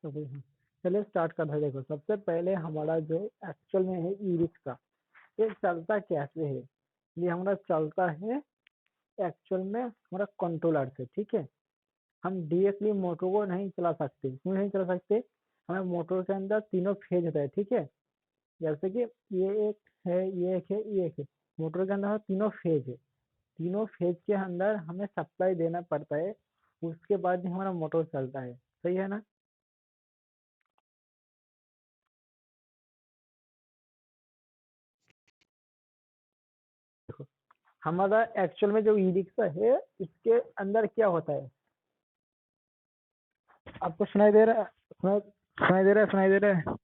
तो फिर हाँ, चलिए स्टार्ट करते हैं। देखो सबसे पहले हमारा जो एक्चुअल में है ई रिक्शा, ये चलता कैसे है? ये हमारा चलता है एक्चुअल में हमारा कंट्रोलर से, ठीक है। हम डायरेक्टली मोटर को नहीं चला सकते। क्यों नहीं चला सकते? हमें मोटर के अंदर तीनों फेज होता है, ठीक है। जैसे कि ये एक है, ये एक है, ये एक है। मोटर के अंदर तीनों फेज है। तीनों फेज के अंदर हमें सप्लाई देना पड़ता है, उसके बाद ही हमारा मोटर चलता है। सही है ना? देखो हमारा एक्चुअल में जो ई रिक्शा है, इसके अंदर क्या होता है? आपको सुनाई दे रहा है? सुनाई दे रहा है? सुनाई दे रहा है?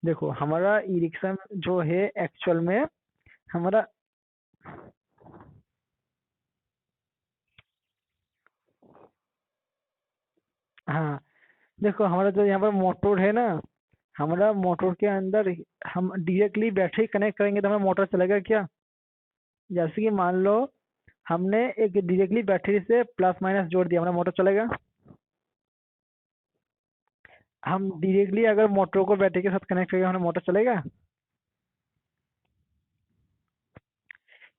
देखो हमारा ई रिक्शा जो है एक्चुअल में हमारा, हाँ, देखो हमारा जो यहाँ पर मोटर है ना, हमारा मोटर के अंदर हम डायरेक्टली बैटरी कनेक्ट करेंगे तो हमारा मोटर चलेगा क्या? जैसे कि मान लो हमने एक डायरेक्टली बैटरी से प्लस माइनस जोड़ दिया, हमारा मोटर चलेगा? हम डायरेक्टली अगर मोटर को बैटरी के साथ कनेक्ट करेंगे हमारा मोटर चलेगा?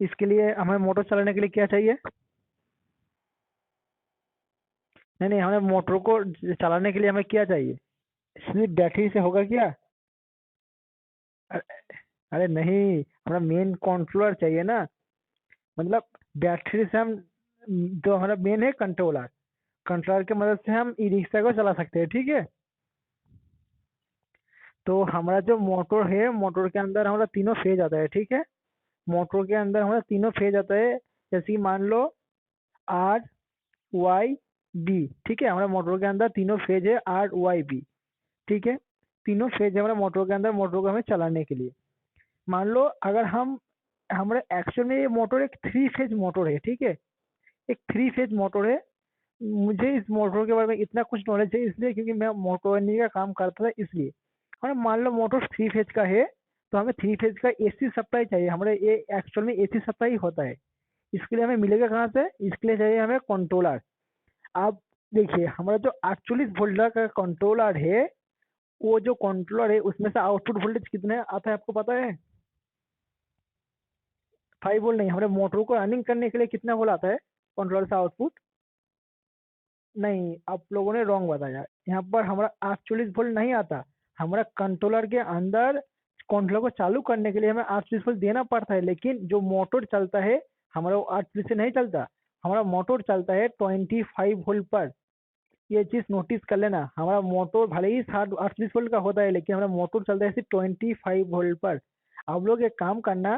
इसके लिए हमें मोटर चलाने के लिए क्या चाहिए? नहीं नहीं, हमें मोटर को चलाने के लिए हमें क्या चाहिए? सिर्फ बैटरी से होगा क्या? अरे अरे नहीं, हमारा मेन कंट्रोलर चाहिए ना। मतलब बैटरी से हम, जो हमारा मेन है कंट्रोलर, कंट्रोलर की मदद से हम ई रिक्शा को चला सकते हैं, ठीक है। तो हमारा जो मोटर है, मोटर के अंदर हमारा तीनों फेज आता है, ठीक है। मोटर के अंदर हमारा तीनों फेज आता है। जैसे कि मान लो आर वाई बी, ठीक है। हमारा मोटर के अंदर तीनों फेज है, आर वाई बी, ठीक है। तीनों फेज है हमारा मोटर के अंदर, मोटर को हमें चलाने के लिए। मान लो अगर हम, हमारे एक्चुअल में ये मोटर एक थ्री फेज मोटर है, ठीक है। एक थ्री फेज मोटर है। मुझे इस मोटर के बारे में इतना कुछ नॉलेज है इसलिए क्योंकि मैं मोटरनी का काम करता था, इसलिए। हमें मान लो मोटर थ्री फेज का है, तो हमें थ्री फेज का एसी सप्लाई चाहिए। हमारे ये एक्चुअल में एसी सप्लाई होता है। इसके लिए हमें मिलेगा कहाँ से? इसके लिए चाहिए हमें कंट्रोलर। आप देखिए हमारा जो 48 वोल्ट का कंट्रोलर है, वो जो कंट्रोलर है उसमें से आउटपुट वोल्टेज कितने आता है आपको पता है? 5 वोल्ट नहीं, हमारे मोटर को रनिंग करने के लिए कितना वोल्ट आता है कंट्रोलर से आउटपुट? नहीं, आप लोगों ने रॉन्ग बताया। यहाँ पर हमारा 48 वोल्ट नहीं आता। हमारा कंट्रोलर के अंदर कंट्रोलर को चालू करने के लिए हमें 48 वोल्ट देना पड़ता है, लेकिन जो मोटर चलता है हमारा वो 48 से नहीं चलता। हमारा मोटर चलता है 25 वोल्ट पर। ये चीज नोटिस कर लेना, हमारा मोटर भले ही 60 48 वोल्ट का होता है, लेकिन हमारा मोटर चलता है सिर्फ 25 वोल्ट पर। आप लोग एक काम करना,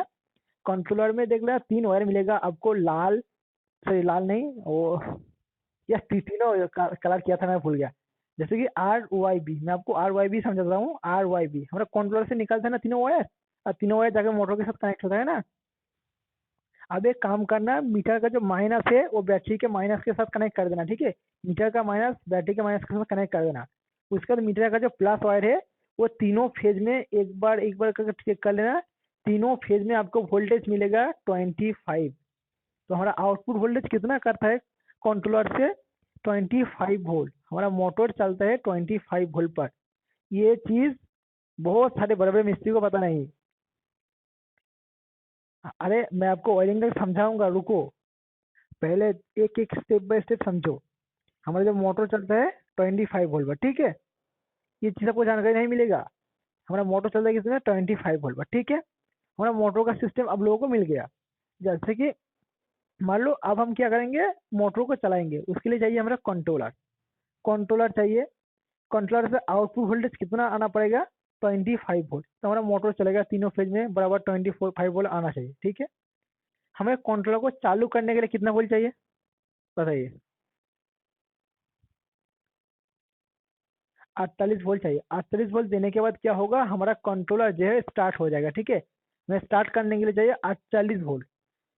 कंट्रोलर में देख लेना, तीन वायर मिलेगा आपको, लाल, सॉरी लाल नहीं, वो या तीनों कलर किया था, मैं भूल गया। जैसे कि आर वाई बी, मैं आपको आर वाई बी समझा रहा हूँ। आर वाई बी हमारा कंट्रोलर से निकलता है ना तीनों वायर, और तीनों वायर जाकर मोटर के साथ कनेक्ट होता है ना। अब एक काम करना, मीटर का जो माइनस है वो बैटरी के माइनस के साथ कनेक्ट कर देना, ठीक है। मीटर का माइनस बैटरी के माइनस के साथ कनेक्ट कर देना। उसके बाद मीटर का जो प्लस वायर है वो तीनों फेज में एक बार करके चेक कर लेना। तीनों फेज में आपको वोल्टेज मिलेगा 25। तो हमारा आउटपुट वोल्टेज कितना करता है कंट्रोलर से? 25 वोल्ट। हमारा मोटर चलता है 25 वोल्ट पर। ये चीज बहुत सारे बड़े बड़े मिस्त्री को पता नहीं। अरे मैं आपको वायरिंग का समझाऊंगा, रुको। पहले एक एक स्टेप बाय स्टेप समझो। हमारा जो मोटर चलता है 25 वोल्ट पर, ठीक है। ये चीज आपको जानकारी नहीं मिलेगा। हमारा मोटर चलता है कितने? 25 वोल्ट पर, ठीक है। हमारा मोटर का सिस्टम अब लोगों को मिल गया। जैसे कि मान लो अब हम क्या करेंगे, मोटर को चलाएंगे, उसके लिए चाहिए हमारा कंट्रोलर। कंट्रोलर चाहिए। कंट्रोलर से आउटपुट वोल्टेज कितना आना पड़ेगा? 25 वोल्ट। तो हमारा मोटर चलेगा तीनों फेज में बराबर 25 वोल्ट आना चाहिए, ठीक है। हमें कंट्रोलर को चालू करने के लिए कितना वोल्ट चाहिए बताइए? 48 वोल्ट चाहिए। 48 वोल्ट देने के बाद क्या होगा, हमारा कंट्रोलर जो है स्टार्ट हो जाएगा, ठीक है। हमें स्टार्ट करने के लिए चाहिए 48 वोल्ट।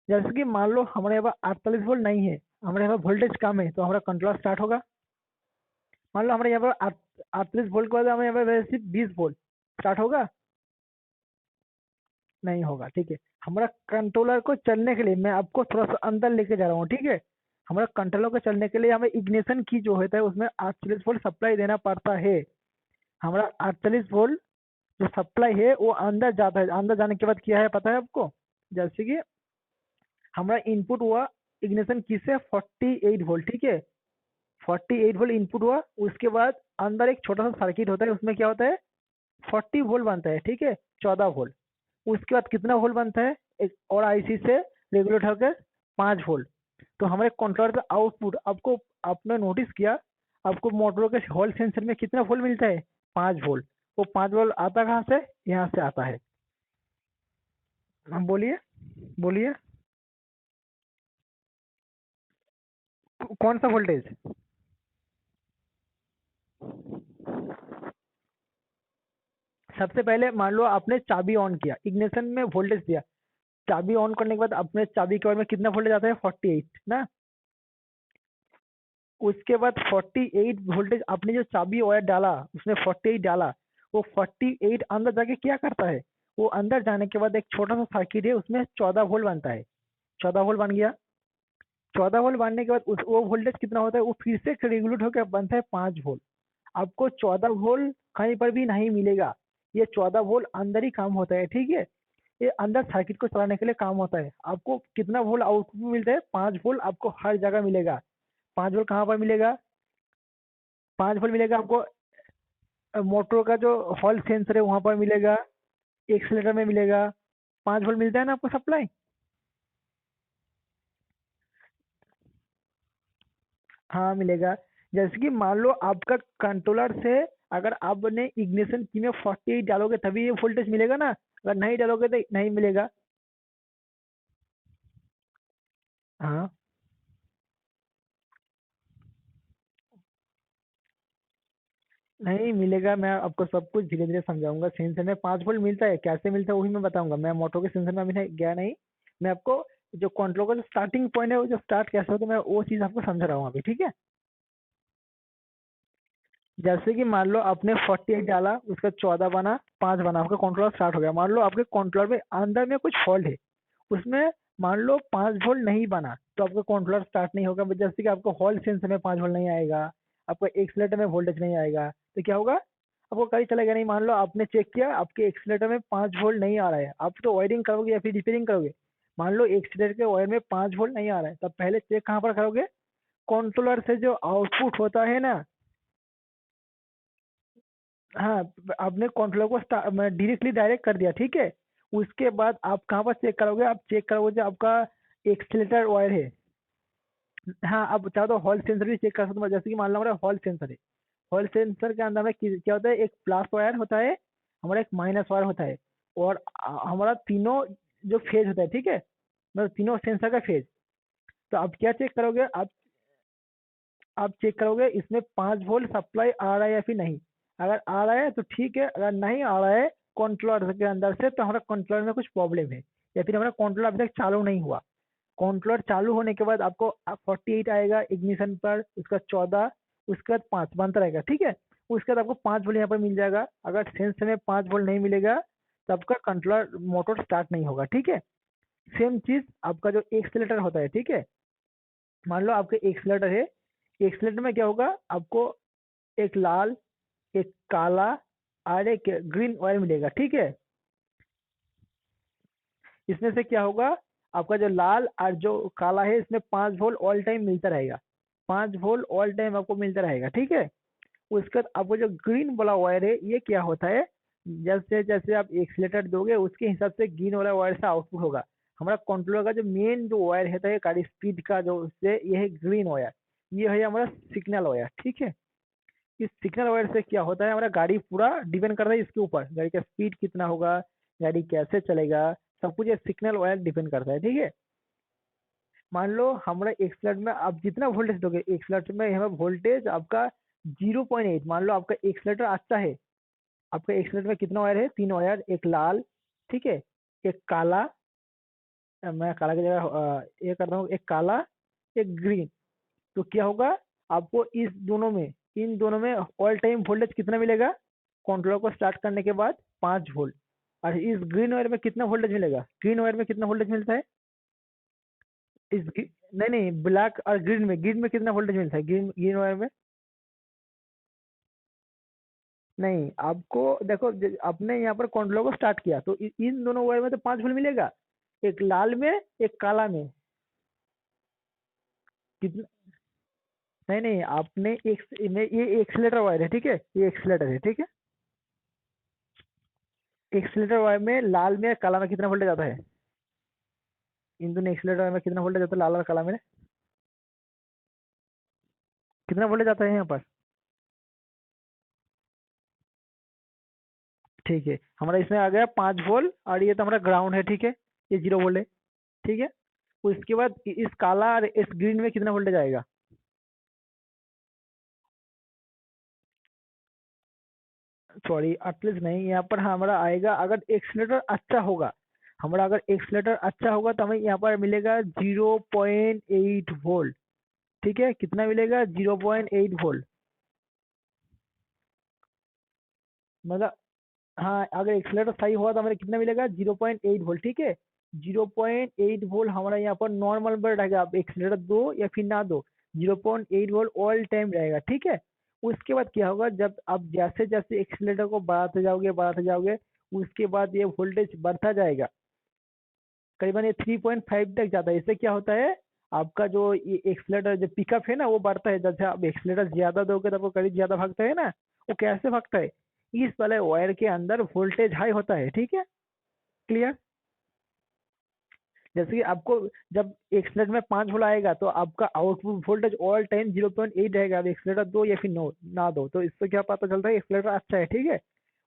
जैसे कि मान लो हमारे यहाँ 48 वोल्ट नहीं है, हमारे यहाँ वोल्टेज कम है, तो हमारा कंट्रोलर स्टार्ट होगा। मान लो हमारे यहाँ पर 48 वोल्ट के बाद हमें यहाँ पर सिर्फ 20 वोल्ट, स्टार्ट होगा? नहीं होगा, ठीक है। हमारा कंट्रोलर को चलने के लिए मैं आपको थोड़ा सा अंदर लेके जा रहा हूँ, ठीक है। हमारा कंट्रोलर को चलने के लिए हमें इग्निशन की जो होता है उसमें 48 वोल्ट सप्लाई देना पड़ता है। हमारा 48 वोल्ट जो सप्लाई है वो अंदर जाता है, अंदर जाने के बाद क्या है पता है आपको, जैसे कि हमारा इनपुट हुआ इग्निशन की से 48 वोल्ट, ठीक है, 48 वोल्ट इनपुट हुआ, उसके बाद अंदर एक छोटा सा सर्किट होता है, उसमें क्या होता है 40 वोल्ट बनता है, ठीक है, 14 वोल्ट। उसके बाद कितना वोल्ट बनता है, एक और आईसी से रेगुलेट होकर 5 वोल्ट। तो हमारे कंट्रोलर का आउटपुट आपको, आपने नोटिस किया आपको मोटर के हॉल सेंसर में कितना वोल्ट मिलता है, 5 वोल्ट। वो 5 वोल्ट आता कहाँ से, यहाँ से आता है। हम बोलिए बोलिए कौन सा वोल्टेज, सबसे पहले मान लो आपने चाबी ऑन किया, इग्निशन में वोल्टेज दिया, चाबी ऑन करने के बाद अपने चाबी के में कितना वोल्टेज आता है 48 ना। उसके बाद 48 वोल्टेज आपने जो चाबी वायर डाला उसमें 48 डाला, वो 48 अंदर जाके क्या करता है, वो अंदर जाने के बाद एक छोटा सा सर्किट है उसमें 14 वोल्ट बनता है, 14 वोल्ट बन गया। 14 वोल्ट बनने के बाद उस वो वोल्टेज कितना होता है, वो फिर से रेगुलेट होकर बनता है 5 वोल्ट। आपको 14 वोल्ट कहीं पर भी नहीं मिलेगा, ये 14 वोल्ट अंदर ही काम होता है, ठीक है, ये अंदर सर्किट को चलाने के लिए काम होता है। आपको कितना वोल्ट आउटपुट मिलता है, 5 वोल्ट आपको हर जगह मिलेगा। 5 वोल्ट कहाँ पर मिलेगा, 5 वोल्ट मिलेगा आपको मोटर का जो हॉल सेंसर है वहां पर मिलेगा, एक्सीलेटर में मिलेगा, 5 वोल्ट मिलता है ना आपको सप्लाई। हाँ मिलेगा। जैसे कि मान लो आपका कंट्रोलर से अगर आपने इग्निशन की में 48 डालोगे तभी ये वोल्टेज मिलेगा ना, अगर नहीं डालोगे तो नहीं मिलेगा। हाँ नहीं मिलेगा, मैं आपको सब कुछ धीरे धीरे समझाऊंगा। सेंसर में 5 वोल्ट मिलता है, कैसे मिलता है वही मैं बताऊंगा। मैं मोटो के सेंसर में अभी नहीं गया नहीं, मैं आपको जो कंट्रोल का जो स्टार्टिंग पॉइंट है वो जो स्टार्ट कैसे होता है मैं वो चीज आपको समझा रहा हूँ अभी, ठीक है। जैसे कि मान लो आपने 48 डाला, उसका 14 बना, 5 बना, आपका कंट्रोलर स्टार्ट हो गया। मान लो आपके कंट्रोलर में अंदर में कुछ फॉल्ट है, उसमें मान लो 5 वोल्ट नहीं बना तो आपका कंट्रोलर स्टार्ट नहीं होगा। जैसे कि आपको हॉल सेंसर में 5 वोल्ट नहीं आएगा, आपको एक्सीलेटर में वोल्टेज नहीं आएगा, तो क्या होगा, आपको कहीं चलेगा नहीं। मान लो आपने चेक किया आपके एक्सीलेटर में 5 वोल्ट नहीं आ रहा है, आप तो वायरिंग करोगे या फिर रिपेयरिंग करोगे, मान लो एक्सीलेटर के वायर में 5 वोल्ट नहीं आ रहा है, तब पहले चेक कहाँ पर करोगे, कंट्रोलर से जो आउटपुट होता है ना। हाँ, आपने कंट्रोलर को डायरेक्टली डायरेक्ट कर दिया, ठीक है। उसके बाद आप कहाँ पर चेक करोगे, आप चेक करोगे जो आपका एक्सीलेटर वायर है। हाँ, अब चाहो तो हॉल सेंसर भी चेक कर सकते हो, जैसे कि मान लो हमारा हॉल सेंसर है, हॉल सेंसर के अंदर में क्या होता है, एक प्लस वायर होता है, हमारा एक माइनस वायर होता है, और हमारा तीनों जो फेज होता है, ठीक है, मतलब तीनों सेंसर का फेज। तो आप क्या चेक करोगे, आप चेक करोगे इसमें 5 वोल्ट सप्लाई आ रहा है या फिर नहीं। अगर आ रहा है तो ठीक है, अगर नहीं आ रहा है कंट्रोलर के अंदर से तो हमारा कंट्रोलर में कुछ प्रॉब्लम है, या फिर हमारा कंट्रोलर अभी तक चालू नहीं हुआ। कंट्रोलर चालू होने के बाद आपको 48 आएगा इग्निशन पर, उसका 14, उसके बाद 5 बनता रहेगा, ठीक है। उसके बाद आपको 5 वोल्ट यहाँ पर मिल जाएगा। अगर सेंस में 5 वोल्ट नहीं मिलेगा तो आपका कंट्रोलर मोटर स्टार्ट नहीं होगा, ठीक है। सेम चीज आपका जो एक्सीलेटर होता है, ठीक है, मान लो आपके एक्सीलेटर है, एक्सीलेटर में क्या होगा, आपको एक लाल, एक काला और एक ग्रीन ऑयल मिलेगा, ठीक है। इसमें से क्या होगा, आपका जो लाल और जो काला है इसमें 5 वोल्ट ऑल टाइम मिलता रहेगा, 5 वोल्ट ऑल टाइम आपको मिलता रहेगा, ठीक है। उसके बाद आपको जो ग्रीन वाला वायर है ये क्या होता है, जैसे जैसे आप एक्सीलेटर दोगे उसके हिसाब से ग्रीन वाला वायर से आउटपुट होगा। हमारा कंट्रोलर का जो मेन जो वायर रहता है गाड़ी स्पीड का जो उससे ये है ग्रीन वायर, ये है हमारा सिग्नल वायर, ठीक है। इस सिग्नल वायर से क्या होता है, हमारा गाड़ी पूरा डिपेंड करता है इसके ऊपर, गाड़ी का स्पीड कितना होगा, गाड़ी कैसे चलेगा, सब कुछ ये सिग्नल वायर डिपेंड करता है, ठीक है। मान लो हमारा एक्सलेट में आप जितना वोल्टेज दोगे, एक्सलेटर में हमें वोल्टेज आपका 0.8, मान लो आपका एक्सलेटर अच्छा है, आपका एक्सलेटर में कितना वायर है, 3 वायर, एक लाल, ठीक है, एक काला, मैं काला की जगह ये करता हूँ, एक काला, एक ग्रीन। तो क्या होगा, आपको इस दोनों में, इन दोनों में ऑल टाइम वोल्टेज कितना मिलेगा, कंट्रोलर को स्टार्ट करने के बाद 5 वोल्ट। और इस ग्रीन वायर में कितना वोल्टेज मिलेगा, ग्रीन वायर में कितना वोल्टेज मिलता है, इस नहीं नहीं, ब्लैक और ग्रीन में कितना वोल्टेज मिलता है, ग्रीन ग्रीन वायर में? नहीं, आपको देखो आपने यहाँ पर कंट्रोलर को स्टार्ट किया तो इन दोनों वायर में तो 5 वोल्ट मिलेगा, एक लाल में एक काला में। कितना? नहीं नहीं, आपने ये एक्सीलेटर वायर है, ठीक है, ये एक्सीलेटर है, ठीक है। एक्सीलेटर वायर में लाल में काला में कितना वोल्टेज आता है? इन दोनों एक्सीलेटर वायर में कितना वोल्टेज आता है, लाल और काला में? कितना वोल्टेज आता है यहाँ पर? ठीक है, हमारा इसमें आ गया 5 वोल्ट, और ये तो हमारा ग्राउंड है, ठीक है, ये 0 वोल्ट है, ठीक है। उसके बाद इस काला और इस ग्रीन में कितना वोल्टेज आएगा? सॉरी, एटलीस्ट नहीं, यहाँ पर हमारा आएगा, अगर एक्सीलेटर अच्छा होगा, हमारा अगर एक्सीलेटर अच्छा होगा तो हमें यहाँ पर मिलेगा 0.8 वोल्ट, ठीक है, कितना मिलेगा? 0.8 वोल्ट। मतलब हाँ, अगर एक्सीलेटर सही हुआ तो हमें कितना मिलेगा? 0.8 वोल्ट, ठीक है। 0.8 वोल्ट हमारा यहाँ पर नॉर्मल पर रहेगा, आप एक्सीलेटर दो या फिर ना दो, 0.8 वोल्ट ऑल टाइम रहेगा, ठीक है। उसके बाद क्या होगा, जब आप जैसे जैसे एक्सीलेटर को बढ़ाते जाओगे, उसके बाद ये वोल्टेज बढ़ता जाएगा, करीबन ये 3.5 तक जाता है। इससे क्या होता है, आपका जो ये एक्सीलेटर जो पिकअप है ना, वो बढ़ता है, जैसे आप एक्सीलेटर ज्यादा दोगे तो आपको करीब ज्यादा भागता है ना। वो कैसे भागता है, इस वाले वायर के अंदर वोल्टेज हाई होता है, ठीक है। क्लियर? जैसे कि आपको जब एक्सीलेटर में 5 वोल्ट आएगा तो आपका आउटपुट वोल्टेज ऑल टाइम 0.8 रहेगा। अब एक्सीलेटर दो या फिर नो ना दो, तो इससे क्या पता चलता है एक्सीलेटर अच्छा है, ठीक है।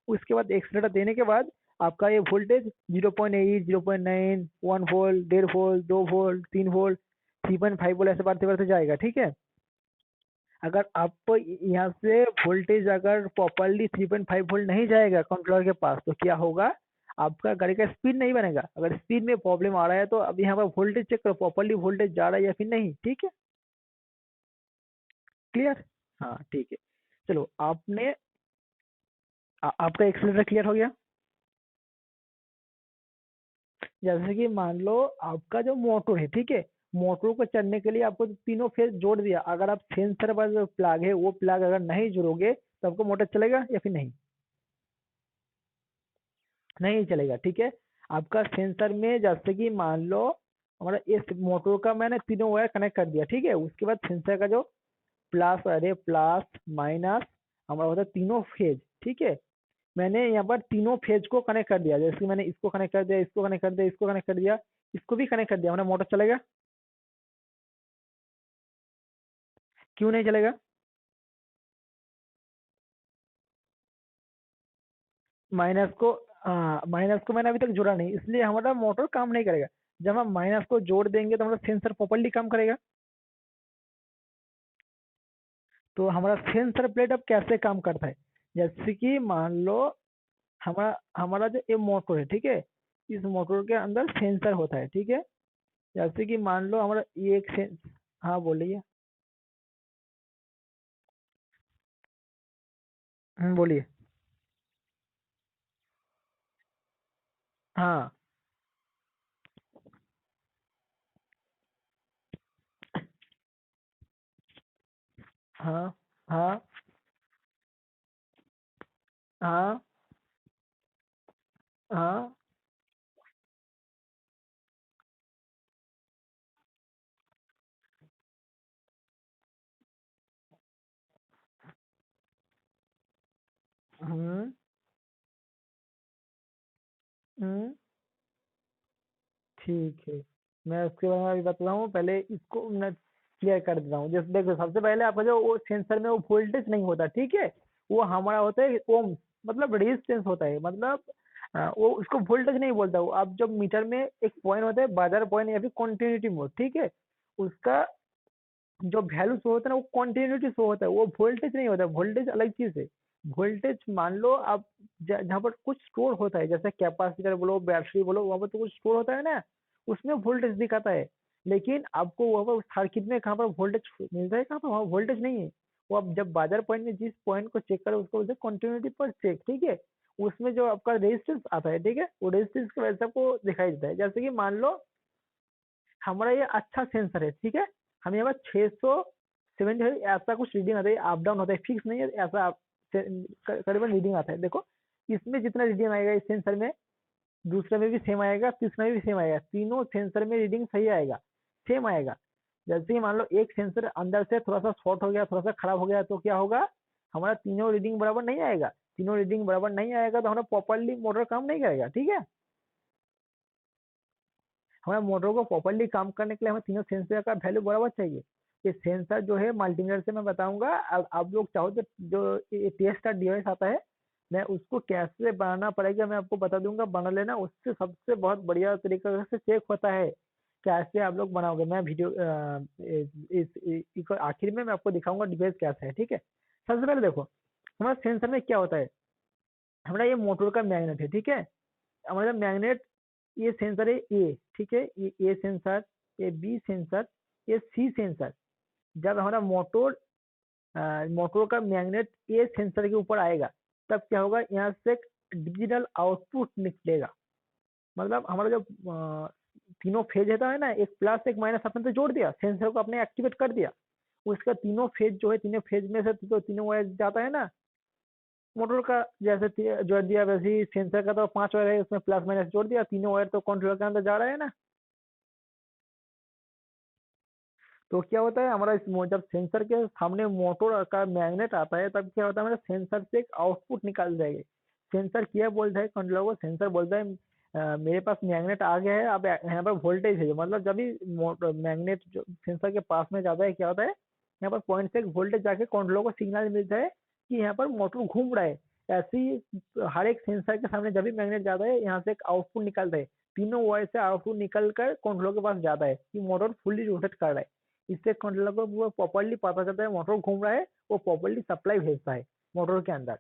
उसके बाद एक्सीलेटर देने के बाद आपका ये voltage 0.8, 0.9, 1 volt, 1.5 volt, 2 volt, 3 volt, 3.5 volt, ऐसे बढ़ते बढ़ते जाएगा, ठीक है। अगर आप यहाँ से वोल्टेज अगर प्रॉपरली 3.5 वोल्ट नहीं जाएगा कंट्रोलर के पास, तो क्या होगा, आपका गाड़ी का स्पीड नहीं बनेगा। अगर स्पीड में प्रॉब्लम आ रहा है तो अब यहाँ पर वोल्टेज चेक करो, प्रॉपरली वोल्टेज जा रहा है या फिर नहीं, ठीक है। क्लियर? हाँ ठीक है। चलो आपने आपका एक्सीलरेटर क्लियर हो गया। जैसे कि मान लो आपका जो मोटर है, ठीक है, मोटर को चलने के लिए आपको तीनों फेज जोड़ दिया, अगर आप सेंसर वाला जो प्लग है वो प्लग अगर नहीं जोड़ोगे तो आपको मोटर चलेगा या फिर नहीं? नहीं चलेगा, ठीक है। आपका सेंसर में जैसे कि मान लो हमारा इस मोटर का मैंने तीनों वायर कनेक्ट कर दिया, ठीक है। उसके बाद सेंसर का जो प्लस, अरे प्लस माइनस हमारा होता है तीनों फेज, ठीक है। मैंने यहाँ पर तीनों फेज को कनेक्ट कर दिया, जैसे कि मैंने इसको कनेक्ट कर दिया, इसको कनेक्ट कर दिया, इसको कनेक्ट कर दिया, इसको भी कनेक्ट कर दिया, हमारा मोटर चलेगा? क्यों नहीं चलेगा? माइनस को मैंने अभी तक जोड़ा नहीं, इसलिए हमारा मोटर काम नहीं करेगा। जब हम माइनस को जोड़ देंगे तो हमारा सेंसर प्रॉपरली काम करेगा। तो हमारा सेंसर प्लेट अब कैसे काम करता है, जैसे कि मान लो हमारा हमारा जो ये मोटर है, ठीक है, इस मोटर के अंदर सेंसर होता है, ठीक है। जैसे कि मान लो हमारा ये एक सेंस, हाँ बोलिए। बोलिए। हाँ हाँ हाँ हाँ हाँ। हम्म हम्म। ठीक है, मैं उसके बारे में अभी बता रहा हूँ, पहले इसको मैं क्लियर कर देता हूँ। जैसे देखो, सबसे पहले आपका जो वो सेंसर में वो वोल्टेज नहीं होता, ठीक है, वो हमारा होता है ओम, मतलब रेजिस्टेंस होता है, मतलब वो उसको वोल्टेज नहीं बोलता। वो आप जब मीटर में एक पॉइंट होता है, बाजार पॉइंट या फिर कॉन्टिन्यूटी मोड, ठीक है, उसका जो वैल्यू शो होता है ना, वो कॉन्टिन्यूटी शो होता है, वो वोल्टेज नहीं होता। वोल्टेज अलग चीज है। वोल्टेज मान लो आप जहाँ पर कुछ स्टोर होता है, जैसे कैपेसिटर बोलो, बैटरी बोलो, वहां पर तो कुछ स्टोर होता है ना, उसमें वोल्टेज दिखाता है। लेकिन आपको वहां पर सर्किट में कहाँ पर वोल्टेज मिलता है, कहाँ पर वहाँ वोल्टेज नहीं है। वो आप जब बाजार पॉइंट में जिस पॉइंट को चेक करो उसको बोलते हैं कॉन्टिन्यूटी पर चेक, ठीक है। उसमें जो आपका रेजिस्टेंस आता है, ठीक है, वो रेजिस्टेंस की वजह से आपको दिखाई देता है। जैसे कि मान लो हमारा ये अच्छा सेंसर है, ठीक है। हमें यहाँ पर 670 ऐसा कुछ रीडिंग आता है, अप डाउन होता है, फिक्स नहीं है, ऐसा करीबन रीडिंग आता है। देखो इसमें जितना रीडिंग आएगा इस सेंसर में, दूसरे में भी सेम आएगा, तीसरे में भी सेम आएगा, तीनों सेंसर में रीडिंग सही आएगा, सेम आएगा। जैसे कि मान लो एक सेंसर अंदर से थोड़ा सा शॉर्ट हो गया, थोड़ा सा खराब हो गया, तो क्या होगा, हमारा तीनों रीडिंग बराबर नहीं आएगा। तीनों रीडिंग बराबर नहीं आएगा तो हमारा प्रॉपरली मोटर काम नहीं करेगा, ठीक है। हमारे मोटर को प्रॉपरली काम करने के लिए हमें तीनों सेंसर का वैल्यू बराबर चाहिए। ये सेंसर जो है मल्टीमीटर से मैं बताऊंगा। अब आप लोग चाहो तो जो टेस्ट का डिवाइस आता है, मैं उसको कैसे बनाना पड़ेगा मैं आपको बता दूंगा, बना लेना। उससे सबसे बहुत बढ़िया तरीके से चेक होता है कैसे आप लोग बनाओगे। मैं वीडियो इस आखिर में मैं आपको दिखाऊंगा डिवाइस कैसे है, ठीक है। सबसे पहले देखो हमारा सेंसर में क्या होता है। हमारा ये मोटर का मैग्नेट है, ठीक है। हमारा मैग्नेट, ये सेंसर है ए, ठीक है। ये ए सेंसर, ये बी सेंसर, ये सी सेंसर। जब हमारा मोटर का मैग्नेट ए सेंसर के ऊपर आएगा तब क्या होगा, यहाँ से एक डिजिटल आउटपुट निकलेगा। मतलब हमारा जो तीनों फेज रहता है ना, एक प्लस एक माइनस अपने तो जोड़ दिया, सेंसर को अपने एक्टिवेट कर दिया। उसका तीनों फेज जो है, तीनों फेज में से तो तीनों वायर जाता है ना। मोटर का जैसे जोड़ दिया वैसे ही सेंसर का तो 5 वायर है, उसमें प्लस माइनस जोड़ दिया, तीनों वायर तो कंट्रोलर के अंदर जा रहा है ना। तो क्या होता है हमारा जब सेंसर के सामने मोटर का मैग्नेट आता है तब क्या होता है, हमारे सेंसर से एक आउटपुट निकाल जाएगी। सेंसर क्या बोलता है कंट्रोलर को, सेंसर बोलता है मेरे पास मैग्नेट आ गया है, अब यहाँ पर वोल्टेज है। मतलब जब भी मैग्नेट जो सेंसर के पास में जाता है क्या होता है, यहाँ पर पॉइंट से एक वोल्टेज जाके कंट्रोलर को सिग्नल मिलता है कि यहाँ पर मोटर घूम रहा है। ऐसे ही हर एक सेंसर के सामने जब भी मैग्नेट जाता है यहाँ से एक आउटपुट निकलता है। तीनों वायर से आउटपुट निकल कर कंट्रोलर के पास जाता है कि मोटर फुल्ली रोटेट कर रहा है। इससे कंट्रोलर को वो प्रॉपरली पता चलता है मोटर घूम रहा है, वो प्रॉपरली सप्लाई भेजता है मोटर के अंदर।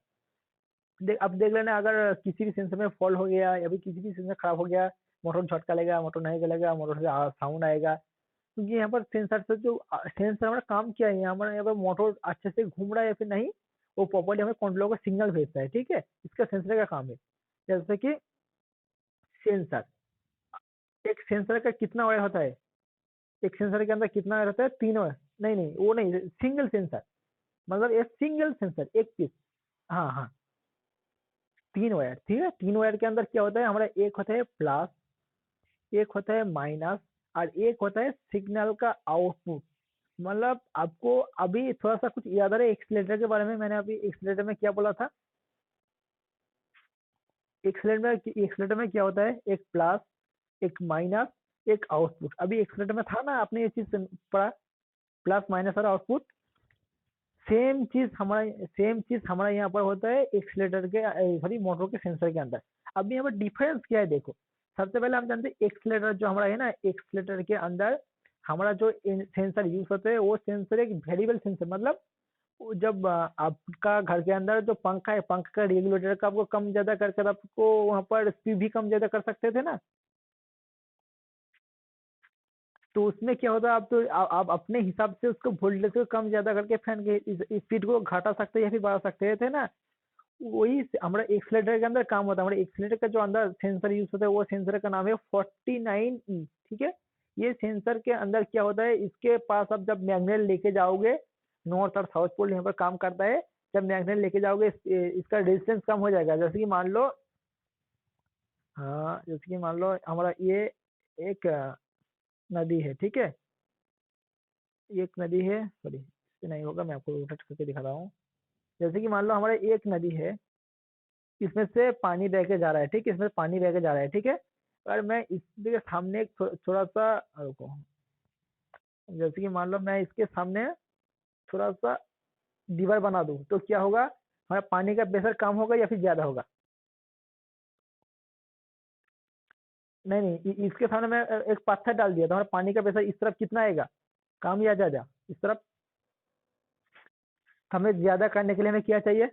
अब देख लेना, अगर किसी भी सेंसर में फॉल्ट हो गया या फिर किसी भी सेंसर खराब हो गया, मोटर झटका लेगा, मोटर नहीं चलेगा, मोटर से साउंड आएगा। क्योंकि यहाँ पर सेंसर से जो सेंसर हमारा काम किया है, हमारा यहाँ पर मोटर अच्छे से घूम रहा है या फिर नहीं, वो प्रॉपरली हमें कंट्रोलर को सिग्नल भेजता है, ठीक है। इसका सेंसर का काम है। जैसे कि सेंसर, एक सेंसर का कितना वायर होता है, एक सेंसर के अंदर कितना वायर होता है, 3 वायर। नहीं नहीं वो नहीं, सिंगल सेंसर, मतलब एक सिंगल सेंसर एक पीस। हाँ हाँ, 3 वायर, ठीक है। 3 वायर के अंदर क्या होता है, हमारा एक होता है प्लस, एक होता है माइनस, और एक होता है सिग्नल का आउटपुट। मतलब आपको अभी थोड़ा सा कुछ याद आ रहा है एक्सीलेटर के बारे में, मैंने अभी एक्सीलेटर में क्या बोला था। एक्सीलेटर में क्या होता है, एक प्लस, एक माइनस, एक आउटपुट। अभी एक्सीलेटर में था ना, आपने ये चीज पढ़ा, प्लस माइनस और आउटपुट। सेम चीज हमारा यहाँ पर होता है एक्सीलेटर के, सॉरी मोटर के सेंसर के अंदर। अभी यहाँ पर डिफरेंस क्या है देखो। सबसे पहले हम जानते हैं एक्सीलेटर जो हमारा है ना, एक्सीलेटर के अंदर हमारा जो सेंसर यूज होता है वो सेंसर एक वेरिएबल सेंसर। मतलब वो जब आपका घर के अंदर जो पंखा है, पंख का रेगुलेटर का आपको कम ज्यादा करके आपको वहाँ पर स्पीड भी कम ज्यादा कर सकते थे ना। तो उसमें क्या होता है, आप तो आप अपने हिसाब से उसको वोल्टेज को कम ज्यादा करके फैन के स्पीड को घटा सकते या फिर बढ़ा सकते थे ना। वही हमारा एक्सीलेटर के अंदर काम होता है। हमारे एक्सीलेटर का जो अंदर सेंसर यूज होता है वो सेंसर का नाम है 49E, ठीक है। ये सेंसर के अंदर क्या होता है, इसके पास आप जब मैग्नेट लेके जाओगे, नॉर्थ और साउथ पोल यहाँ पर काम करता है। जब मैग्नेट लेके जाओगे इसका रेजिस्टेंस कम हो जाएगा। जैसे कि मान लो, हाँ जैसे कि मान लो हमारा ये एक नदी है, ठीक है। ये एक नदी है, सॉरी इससे नहीं होगा, मैं आपको रोटेट करके दिखा रहा हूँ। जैसे कि मान लो हमारा एक नदी है, इसमें से पानी बह के जा रहा है, ठीक है। इसमें से पानी बह के जा रहा है, ठीक है। अगर मैं इसके सामने एक थोड़ा सा, रुको, जैसे कि मान लो मैं इसके सामने थोड़ा सा दीवार बना दूं तो क्या होगा, हमारा पानी का प्रेशर कम होगा या फिर ज्यादा होगा। नहीं नहीं, इसके सामने मैं एक पत्थर डाल दिया तो हमारा पानी का प्रेशर इस तरफ कितना आएगा, कम या ज्यादा, इस तरफ। हमें ज्यादा करने के लिए हमें क्या चाहिए,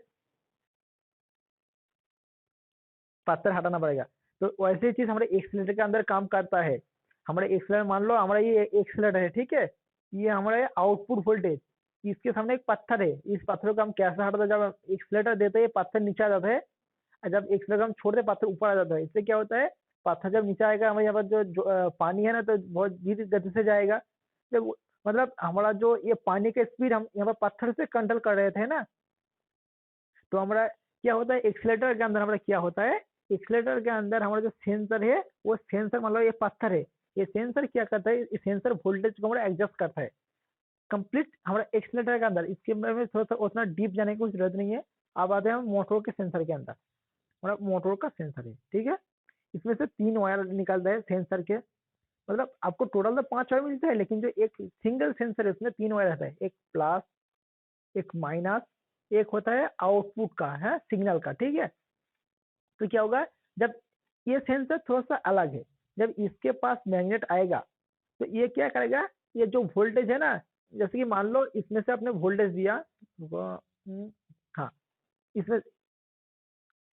पत्थर हटाना पड़ेगा। तो वैसे चीज हमारे एक्सीलरेटर के अंदर काम करता है। हमारे एक्सीलरेटर, मान लो हमारा ये एक्सीलरेटर है, ठीक है। ये हमारा आउटपुट वोल्टेज, इसके सामने एक पत्थर है, इस पत्थर को हम कैसे हटाते हैं, जब एक्सीलरेटर देते हैं पत्थर नीचे आ जाता है, और जब एक्सीलरेटर हम छोड़ते हैं पत्थर ऊपर आ जाता है। इससे क्या होता है, पत्थर जब नीचे आएगा हमारे यहाँ पर जो पानी है ना तो बहुत धीरे गति से जाएगा। जब मतलब हमारा जो ये पानी का स्पीड हम यहाँ पर पत्थर से कंट्रोल कर रहे थे ना, तो हमारा क्या होता है एक्सीलेटर के अंदर हमारा क्या होता है, एक्सीलेटर के अंदर हमारा जो सेंसर है वो सेंसर मतलब ये पत्थर है, ये सेंसर क्या करता है, ये सेंसर वोल्टेज को हमारा एडजस्ट करता है कंप्लीट हमारा एक्सीलेटर के अंदर। इसके बारे में थोड़ा सा उतना डीप जाने की कुछ जरूरत नहीं है। अब आते हैं हम मोटर के सेंसर के अंदर। हमारा मोटर का सेंसर है, ठीक है। इसमें से 3 वायर निकलता है सेंसर के, मतलब आपको टोटल तो 5 वायर मिलता है, लेकिन जो एक सिंगल सेंसर है उसमें 3 वायर रहता है, एक प्लस, एक माइनस, एक होता है आउटपुट का है सिग्नल का, ठीक है। तो क्या होगा, जब ये सेंसर थोड़ा सा अलग है, जब इसके पास मैग्नेट आएगा तो ये क्या करेगा, ये जो वोल्टेज है ना, जैसे कि मान लो इसमें से आपने वोल्टेज दिया, हाँ इसमें,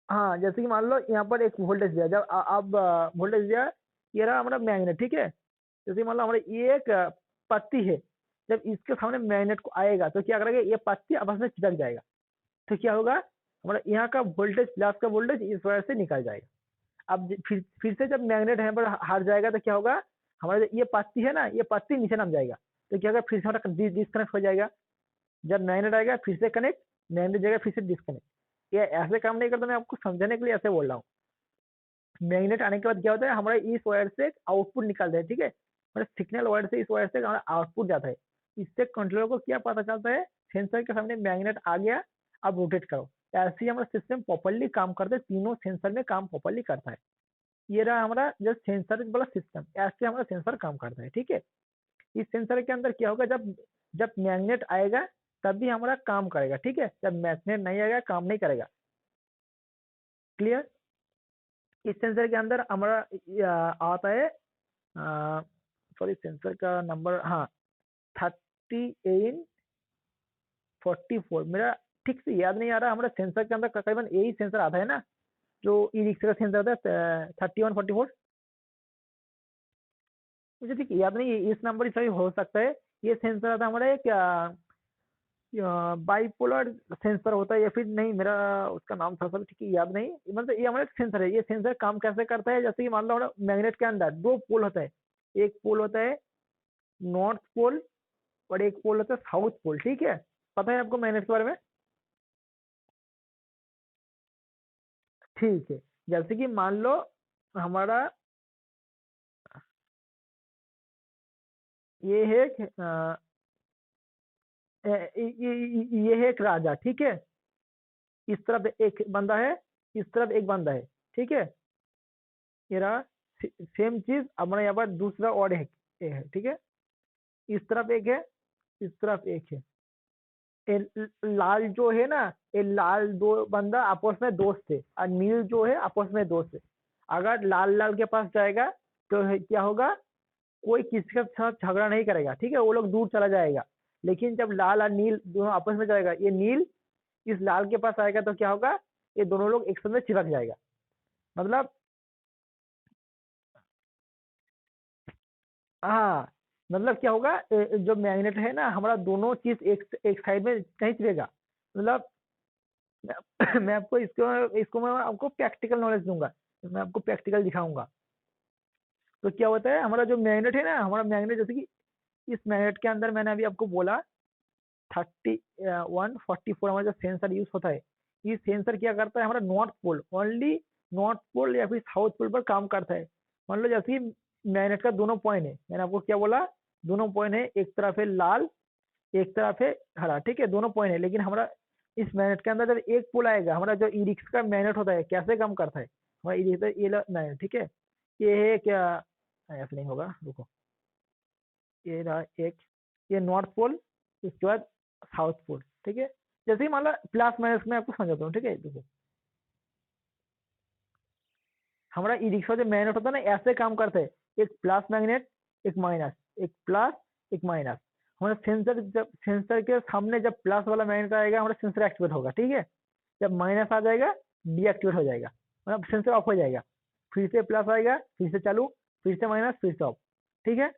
हाँ जैसे कि मान लो यहाँ पर एक वोल्टेज दिया, जब आप वोल्टेज दिया, ये रहा हमारा मैग्नेट, ठीक है। जैसे कि मान लो हमारा ये एक पत्ती है, जब इसके सामने मैग्नेट को आएगा तो क्या करेगा, ये पत्ती आपस में चिपक जाएगा, तो क्या होगा, हमारा यहाँ का वोल्टेज प्लस का वोल्टेज इस वजह से निकल जाएगा। अब फिर से जब मैग्नेट यहाँ पर हार जाएगा तो क्या होगा, हमारा ये पत्ती है ना, ये पत्ती नीचे नाम जाएगा, तो क्या होगा, फिर से हमारा डिस्कनेक्ट हो जाएगा। जब मैग्नेट आएगा फिर से कनेक्ट, मैग्नेट जाएगा फिर से डिस्कनेक्ट। ये ऐसे काम नहीं करता, मैं आपको समझाने के लिए ऐसे बोल रहा हूँ। मैग्नेट आने के बाद क्या होता है, हमारा इस वायर से आउटपुट निकलता है, ठीक है। हमारे सिग्नल वायर से इस वायर से हमारा आउटपुट जाता है। इससे कंट्रोलर को क्या पता चलता है, सेंसर के सामने मैग्नेट आ गया, अब रोटेट करो। ऐसे ही हमारा सिस्टम प्रॉपर्ली काम करता है, तीनों सेंसर में काम प्रॉपर्ली करता है। ये रहा हमारा जो सेंसर वाला सिस्टम, ऐसे हमारा सेंसर काम करता है, ठीक है। इस सेंसर के अंदर क्या होगा, जब जब मैग्नेट आएगा तभी हमारा काम करेगा, ठीक है। जब मैग्नेट नहीं आएगा काम नहीं करेगा। क्लियर। इस सेंसर के अंदर हमारा आता है, सॉरी सेंसर का नंबर, हाँ 3844, मेरा ठीक से याद नहीं आ रहा। हमारा सेंसर के अंदर तकरीबन यही सेंसर आता है ना, जो ई रिक्शा का सेंसर आता है 3144, मुझे ठीक याद नहीं है, इस नंबर सही हो सकता है। ये सेंसर आता है हमारा एक बाइपोलर सेंसर होता है या फिर नहीं, मेरा उसका नाम थोड़ा सा ठीक याद नहीं, मतलब ये हमारा एक सेंसर है। ये सेंसर काम कैसे करता है, जैसे कि मान लो हमारा मैग्नेट के अंदर 2 पोल होता है, एक पोल होता है नॉर्थ पोल और एक पोल होता है साउथ पोल, ठीक है। पता है आपको मैग्नेट के बारे में, ठीक है। जैसे कि मान लो हमारा ये है ये है एक राजा, ठीक है। इस तरफ एक बंदा है, इस तरफ एक बंदा है, ठीक है। ये रहा सेम चीज हमारे यहाँ पर दूसरा और एक है, ठीक है। इस तरफ एक है, इस तरफ एक है। लाल जो है ना, ये लाल दो बंदा आपस में दोस्त है, और नील जो है आपस में दोस्त है। अगर लाल लाल के पास जाएगा तो क्या होगा, कोई किसी के साथ झगड़ा नहीं करेगा, ठीक है, वो लोग दूर चला जाएगा। लेकिन जब लाल और नील दोनों आपस में जाएगा, ये नील इस लाल के पास आएगा तो क्या होगा, ये दोनों लोग एक साथ में चिपक जाएगा। मतलब हाँ, मतलब क्या होगा, जो मैग्नेट है ना हमारा, दोनों चीज एक एक साइड में नहीं चिपकेगा। मतलब मैं आपको इसको इसको मैं आपको प्रैक्टिकल नॉलेज दूंगा, मैं आपको प्रैक्टिकल दिखाऊंगा। तो क्या होता है, हमारा जो मैग्नेट है ना, हमारा मैग्नेट जैसे कि इस मैग्नेट के अंदर मैंने अभी आपको बोला 3144 हमारा जो सेंसर यूज होता है, ये सेंसर क्या करता है, हमारा north pole only, north pole या फिर साउथ पोल पर काम करता है। मान लो जैसे कि मैग्नेट का दोनों पॉइंट है, मैंने आपको क्या बोला, दोनों पॉइंट है, एक तरफ है लाल, एक तरफ है हरा, ठीक है, दोनों पॉइंट है। लेकिन हमारा इस मैग्नेट के अंदर जब एक पोल आएगा, हमारा जो ई रिक्शा का मैग्नेट होता है कैसे काम करता है, हमारा ई रिक्शा ये मैग्नेट, ठीक है। ये है क्या, ऐसे नहीं होगा, रुको, ये रहा एक, ये नॉर्थ पोल, इसके बाद साउथ पोल, ठीक है। जैसे ही मान लो प्लस माइनस में आपको समझाता हूँ, ठीक है। देखो हमारा ई रिक्शा जो मैग्नेट होता है ना, ऐसे काम करता है, एक प्लस मैग्नेट, एक माइनस, एक प्लस, एक माइनस। हमारा सेंसर, जब सेंसर के सामने जब प्लस वाला मैग्नेट आएगा हमारा सेंसर एक्टिवेट होगा, ठीक है। जब माइनस आ जाएगा डीएक्टिवेट हो जाएगा, मतलब सेंसर ऑफ हो जाएगा। फिर से प्लस आएगा, फिर से चालू, फिर से माइनस, फिर से ऑफ, ठीक है।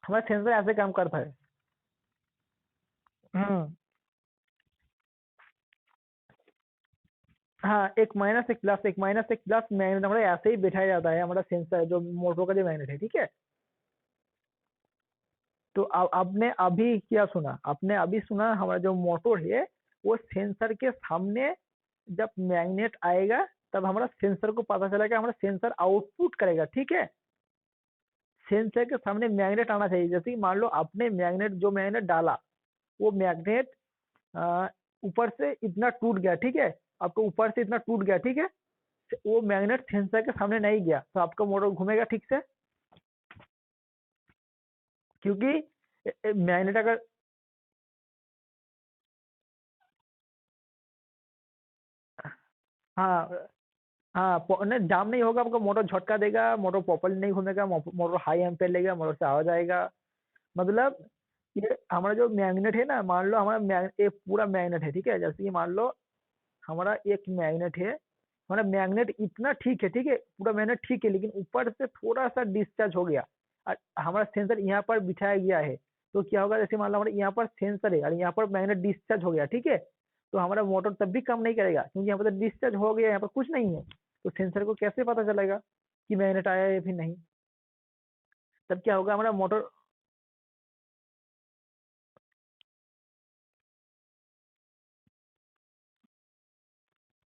हमारा सेंसर ऐसे काम करता है। हम्म, हाँ, एक माइनस एक प्लस, एक माइनस एक प्लस मैग्नेट हमारा ऐसे ही बिठाया जाता है हमारा सेंसर जो मोटरों का जो मैग्नेट है, ठीक है। तो आपने अभी क्या सुना, आपने अभी सुना हमारा जो मोटर है वो सेंसर के सामने जब मैग्नेट आएगा तब हमारा सेंसर को पता चलेगा, हमारा सेंसर आउटपुट करेगा, ठीक है। सेंसर के सामने मैग्नेट आना चाहिए। जैसे कि मान लो आपने मैग्नेट जो मैग्नेट डाला वो मैग्नेट ऊपर से इतना टूट गया, ठीक है। आपको ऊपर से इतना टूट गया, ठीक है। वो मैग्नेट सेंसर के सामने नहीं गया तो आपका मोटर घूमेगा ठीक से, क्योंकि मैग्नेट अगर हाँ हाँ नहीं जाम नहीं होगा, आपका मोटर झटका देगा, मोटर प्रॉपर्ली नहीं घूमेगा, मोटर हाई एम्पेयर लेगा, मोटर से आवाज आएगा। मतलब ये हमारा जो मैग्नेट है ना, मान लो हमारा एक पूरा मैग्नेट है, ठीक है। जैसे कि मान लो हमारा एक मैग्नेट है, हमारा मैग्नेट इतना ठीक है, ठीक है, पूरा मैग्नेट ठीक है, लेकिन ऊपर से थोड़ा सा डिस्चार्ज हो गया और हमारा सेंसर यहाँ पर बिठाया गया है। तो क्या होगा, जैसे मान लो हमारे यहाँ पर सेंसर है और यहाँ पर मैग्नेट डिस्चार्ज हो गया, ठीक है। तो हमारा मोटर तब भी काम नहीं करेगा, क्योंकि यहाँ पर तो डिस्चार्ज हो गया, यहाँ पर कुछ नहीं है। तो सेंसर को कैसे पता चलेगा कि मैग्नेट आया है या फिर नहीं। तब क्या होगा, हमारा मोटर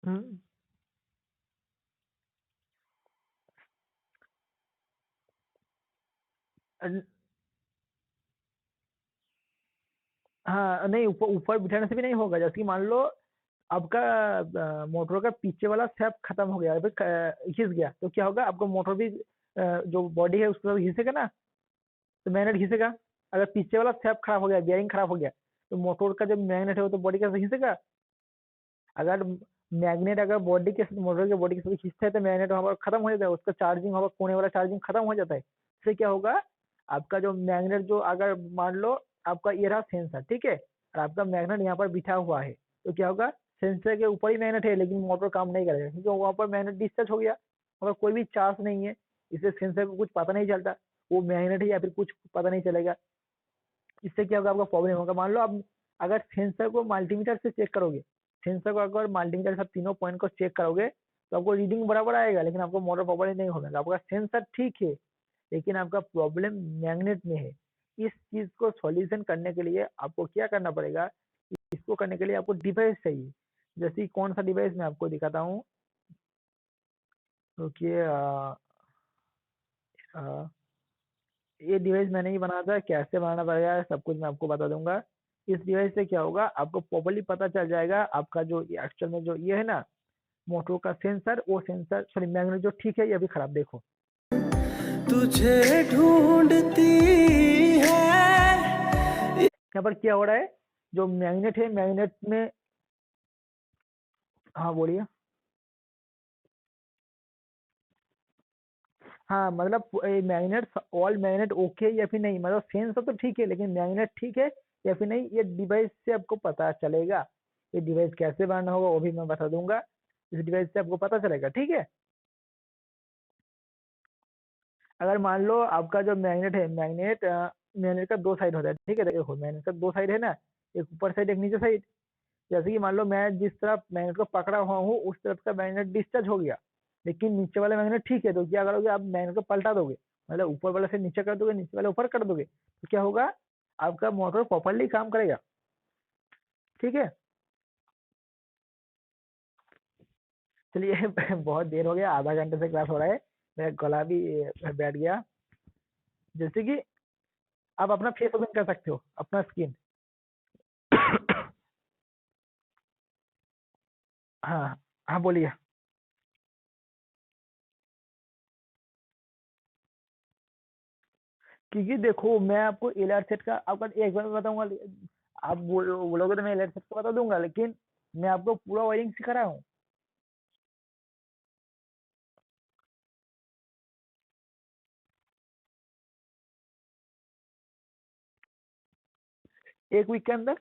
हम्म, अन- हाँ नहीं, ऊपर ऊपर बिठाने से भी नहीं होगा। जैसे कि मान लो आपका मोटर का पीछे वाला शेप खत्म हो गया, अभी घिस गया, तो क्या होगा, आपका मोटर भी जो बॉडी है उसको घिसेगा ना, तो मैग्नेट घिसेगा। अगर पीछे वाला शेप खराब हो गया, बेयरिंग खराब हो गया, तो मोटर का जो मैग्नेट है वो तो बॉडी का घिसेगा। अगर मैग्नेट अगर बॉडी के मोटर के बॉडी के साथ खींचता है तो मैग्नेट हमारा खत्म हो जाता है, उसका चार्जिंग हमारा कोने वाला चार्जिंग खत्म हो जाता है। इससे क्या होगा, आपका जो मैग्नेट जो अगर मान लो आपका ये रहा सेंसर, ठीक है, और आपका मैग्नेट यहाँ पर बिठा हुआ है, तो क्या होगा, सेंसर के ऊपर ही मैग्नेट है लेकिन मोटर काम नहीं करेगा, क्योंकि वहाँ पर मैग्नेट डिस्चार्ज हो गया, वहाँ कोई भी चार्ज नहीं है। इससे सेंसर को कुछ पता नहीं चलता वो मैग्नेट है या फिर कुछ पता नहीं चलेगा। इससे क्या होगा, आपका प्रॉब्लम होगा। मान लो आप अगर सेंसर को मल्टीमीटर से चेक करोगे, सेंसर को अगर मल्टीमीटर से तीनों पॉइंट को चेक करोगे तो आपको रीडिंग बराबर आएगा, लेकिन आपको मोटर प्रॉपर्ली नहीं होगा। आपका सेंसर ठीक है लेकिन आपका प्रॉब्लम मैग्नेट में है। इस चीज को सॉल्यूशन करने के लिए आपको क्या करना पड़ेगा, इसको करने के लिए आपको डिवाइस चाहिए। जैसे कि कौन सा डिवाइस मैं आपको दिखाता हूँ, क्योंकि ये डिवाइस मैंने ही बनाया था, कैसे बनाना पड़ेगा सब कुछ मैं आपको बता दूंगा। इस डिवाइस से क्या होगा, आपको प्रॉपर्ली पता चल जाएगा आपका जो एक्चुअल में जो ये है ना मोटर का सेंसर, वो सेंसर सॉरी मैग्नेट जो ठीक है, ये अभी खराब देखो। तुझे ढूंढती है। यहाँ पर क्या हो रहा है, जो मैग्नेट है मैग्नेट में, हाँ बोलिए। हाँ मतलब मैग्नेट, ऑल मैग्नेट ओके या फिर नहीं, मतलब सेंसर तो ठीक है लेकिन मैग्नेट ठीक है या फिर नहीं, ये डिवाइस से आपको पता चलेगा। ये डिवाइस कैसे बनाना होगा वो भी मैं बता दूंगा, इस डिवाइस से आपको पता चलेगा, ठीक है। अगर मान लो आपका जो मैग्नेट है, मैग्नेट का दो साइड होता है, ठीक है। देखो मैग्नेट का दो साइड है ना, एक ऊपर साइड एक नीचे साइड। जैसे कि मान लो मैं जिस तरफ मैग्नेट को पकड़ा हुआ हूँ उस तरफ का मैग्नेट डिस्चार्ज हो गया, लेकिन नीचे वाला मैग्नेट ठीक है, तो क्या करोगे, आप मैग्नेट को पलटा दोगे, मतलब ऊपर वाले से नीचे कर दोगे, नीचे वाले ऊपर कर दोगे, तो क्या होगा, आपका मोटर प्रॉपरली काम करेगा, ठीक है। चलिए बहुत देर हो गया, आधा घंटे से क्लास हो रहा है, मेरा गला भी बैठ गया। जैसे कि आप अपना फेस ओपन कर सकते हो, अपना स्किन। हाँ हाँ बोलिए। क्योंकि देखो मैं आपको एलआर सेट का आपका एक बार बताऊंगा, आप बोलोगे तो मैं एलआर सेट का बता दूंगा, लेकिन मैं आपको पूरा वायरिंग सिखा रहा हूँ एक वीक के अंदर।